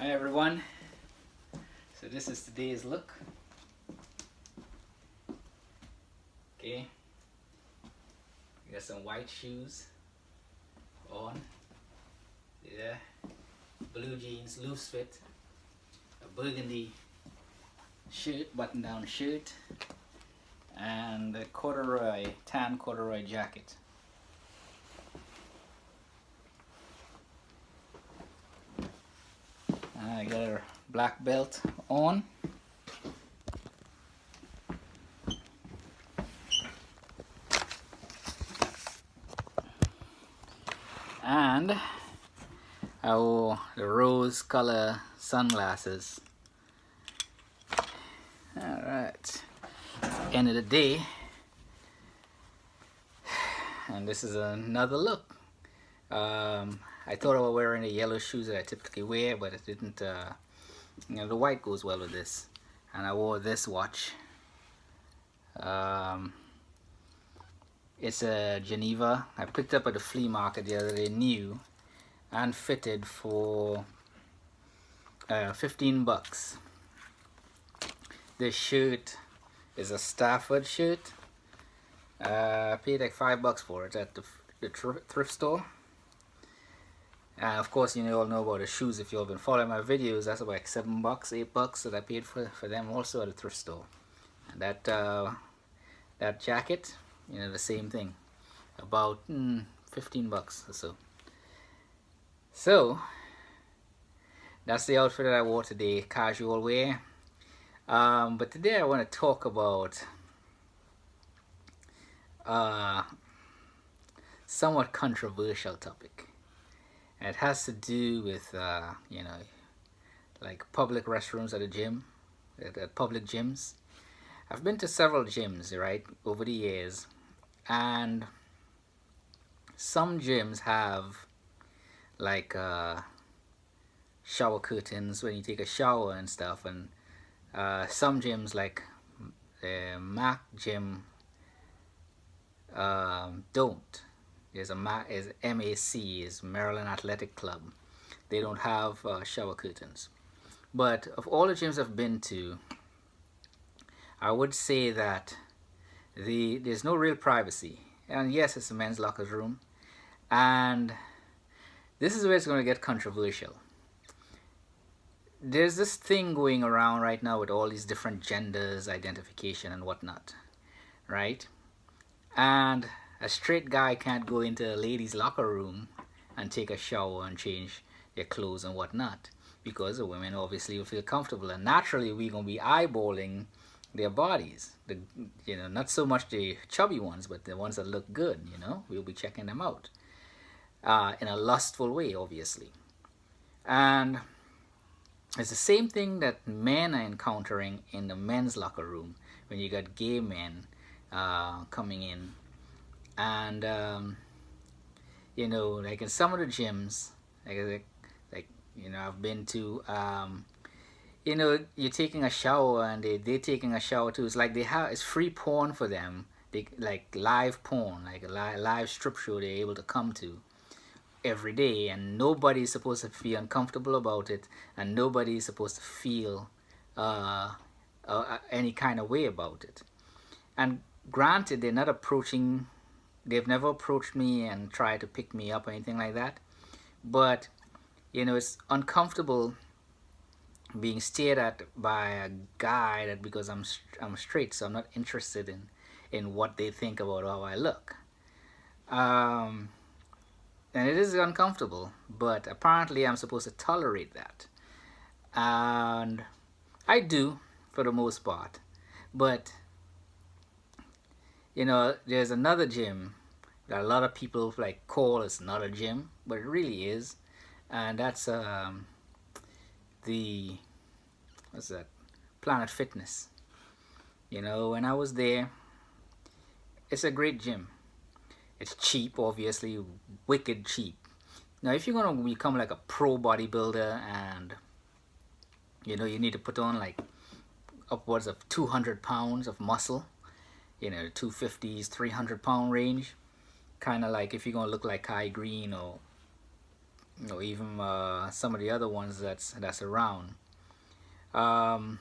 Hi everyone, so this is today's look. Okay, got some white shoes on, yeah, blue jeans, loose fit, a burgundy shirt, button down shirt, and a tan corduroy jacket. I got a black belt on. And I wore the rose color sunglasses. Alright, end of the day. And this is another look. I thought about wearing the yellow shoes that I typically wear, but it didn't, the white goes well with this. And I wore this watch. It's a Geneva. I picked up at the flea market the other day, new and fitted for 15 bucks. This shirt is a Stafford shirt. I paid like $5 for it at the thrift store. And of course, you all know about the shoes. If you've been following my videos, that's about like $7, $8 that I paid for them also at the thrift store. And that jacket, the same thing, about 15 bucks or so. So that's the outfit that I wore today, casual wear. But today I want to talk about somewhat controversial topic. And it has to do with like public restrooms at a gym, at public gyms. I've been to several gyms, right, over the years, and some gyms have like shower curtains when you take a shower and stuff, and some gyms like Mac gym don't. There's MAC, is Maryland Athletic Club. They don't have shower curtains. But of all the gyms I've been to, I would say that there's no real privacy. And yes, it's a men's locker room. And this is where it's going to get controversial. There's this thing going around right now with all these different genders, identification and whatnot, right? And a straight guy can't go into a lady's locker room and take a shower and change their clothes and whatnot, because the women obviously will feel comfortable, and naturally we're going to be eyeballing their bodies, not so much the chubby ones, but the ones that look good. We'll be checking them out in a lustful way, obviously. And it's the same thing that men are encountering in the men's locker room when you got gay men coming in. And like in some of the gyms, I've been to, you're taking a shower and they're taking a shower too. It's like it's free porn for them. They like live porn, like a live strip show they're able to come to every day, and nobody's supposed to feel uncomfortable about it, and nobody's supposed to feel any kind of way about it. And granted, they've never approached me and tried to pick me up or anything like that, but it's uncomfortable being stared at by a guy that, because I'm straight, so I'm not interested in what they think about how I look. And it is uncomfortable, but apparently I'm supposed to tolerate that, and I do for the most part. But there's another gym that a lot of people like call it's not a gym, but it really is, and that's Planet Fitness. When I was there, it's a great gym. It's cheap, obviously, wicked cheap. Now, if you're gonna become like a pro bodybuilder, and you need to put on like upwards of 200 pounds of muscle, 250s, 300-pound range, kind of like if you're gonna look like Kai Green or or even some of the other ones that's around, um,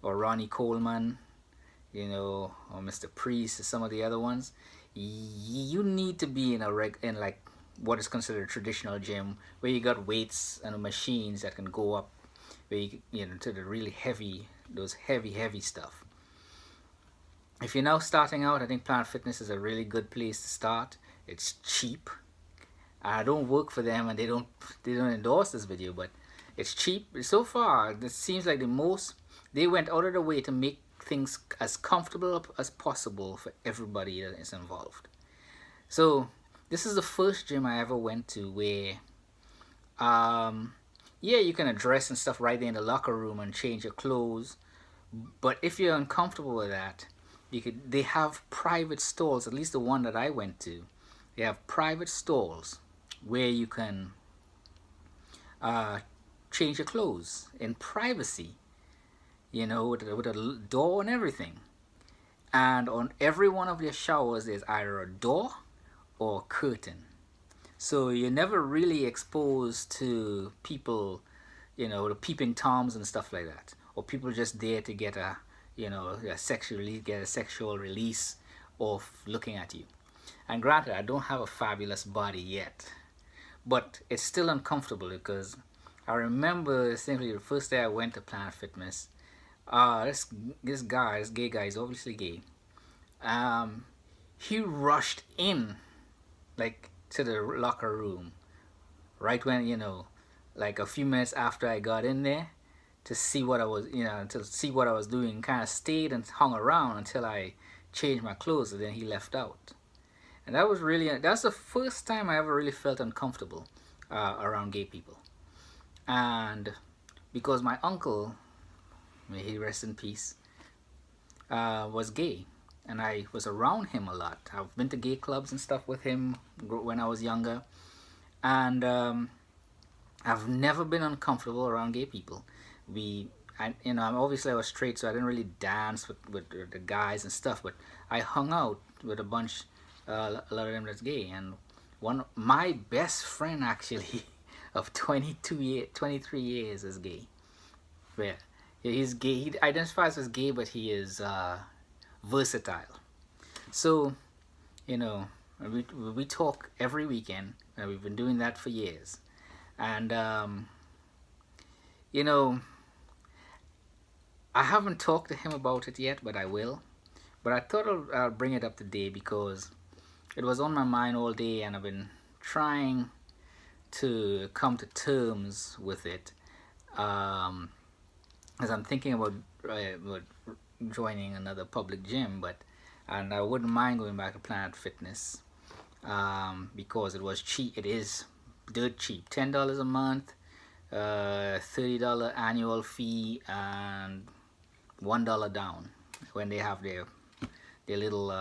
or Ronnie Coleman, or Mr. Priest, or some of the other ones. You need to be in like what is considered a traditional gym where you got weights and machines that can go up, where to the really heavy, those heavy stuff. If you're now starting out, I think Planet Fitness is a really good place to start. It's cheap. I don't work for them, and they don't endorse this video, but it's cheap. So far, this seems like they went out of the way to make things as comfortable as possible for everybody that is involved. So this is the first gym I ever went to where, yeah, you can dress and stuff right there in the locker room and change your clothes. But if you're uncomfortable with that, they have private stalls. At least the one that I went to, they have private stalls where you can change your clothes in privacy, with a door and everything. And on every one of their showers, there's either a door or a curtain. So you're never really exposed to people, the peeping toms and stuff like that, or people just there to get a sexual release of looking at you. And granted, I don't have a fabulous body yet, but it's still uncomfortable because I remember simply the first day I went to Planet Fitness. This gay guy is obviously gay. He rushed in, like, to the locker room right when, like a few minutes after I got in there, to see what I was doing. Kind of stayed and hung around until I changed my clothes, and then he left out. And that's the first time I ever really felt uncomfortable around gay people. And because my uncle, may he rest in peace, was gay, and I was around him a lot. I've been to gay clubs and stuff with him when I was younger, and I've never been uncomfortable around gay people. Obviously I was straight, so I didn't really dance with the guys and stuff, but I hung out with a bunch, a lot of them that's gay, and my best friend actually of 23 years is gay. Yeah, he's gay. He identifies as gay, but he is versatile. So, we talk every weekend, and we've been doing that for years. And I haven't talked to him about it yet, but I will. But I thought I'll bring it up today because it was on my mind all day, and I've been trying to come to terms with it, as I'm thinking about joining another public gym, and I wouldn't mind going back to Planet Fitness, because it was cheap. It is dirt cheap, $10 a month, $30 annual fee, and $1 down when they have their little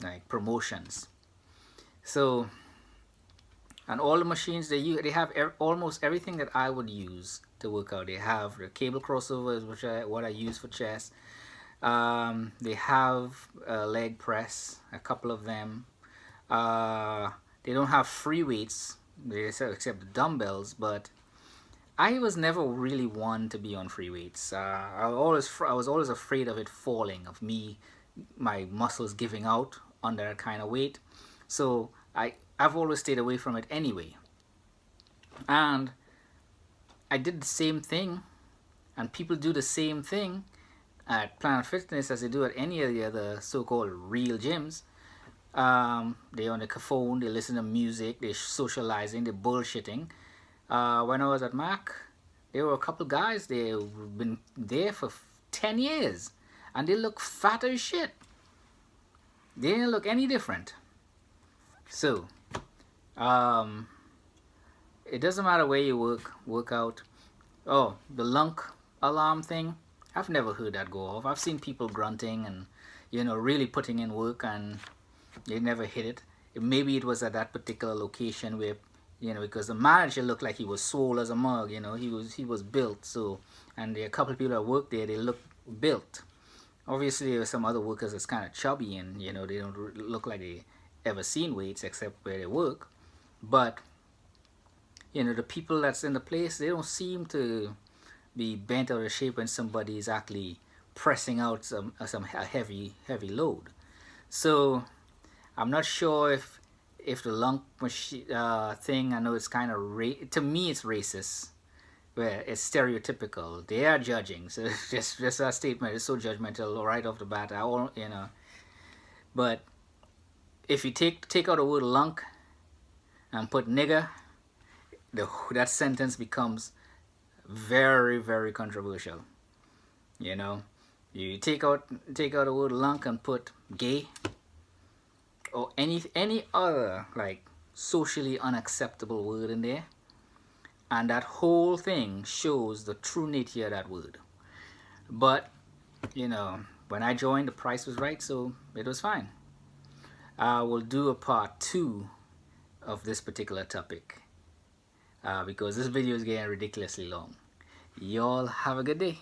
like promotions. So, and all the machines they have almost everything that I would use to work out. They have the cable crossovers, which what I use for chest. They have a leg press, a couple of them. They don't have free weights, except the dumbbells, but I was never really one to be on free weights. I was always afraid of it falling, of my muscles giving out under that kind of weight. So I've always stayed away from it anyway. And I did the same thing, and people do the same thing at Planet Fitness as they do at any of the other so-called real gyms. They're on the phone, they listen to music, they're socializing, they're bullshitting. When I was at Mac, there were a couple guys, they've been there for 10 years, and they look fat as shit. They didn't look any different. So, it doesn't matter where you work out. Oh, the lunk alarm thing, I've never heard that go off. I've seen people grunting and, really putting in work, and they never hit it. Maybe it was at that particular location where, because the manager looked like he was swole as a mug. He was built. So, and there are a couple of people that work there, they look built. Obviously, there are some other workers that's kind of chubby, and they don't look like they ever seen weights except where they work. But you know, the people that's in the place, they don't seem to be bent out of shape when somebody is actually pressing out some heavy load. So I'm not sure if the lunk machine thing, I know it's kind of to me it's racist, where it's stereotypical. They are judging, so just that statement is so judgmental right off the bat. I won't, you know, but if you take out the word lunk and put nigger, that sentence becomes very controversial. You know, you take out the word lunk and put gay or any other like socially unacceptable word in there, and that whole thing shows the true nature of that word. But you know, when I joined, the price was right, so it was fine. I will do a part 2 of this particular topic because this video is getting ridiculously long. Y'all have a good day.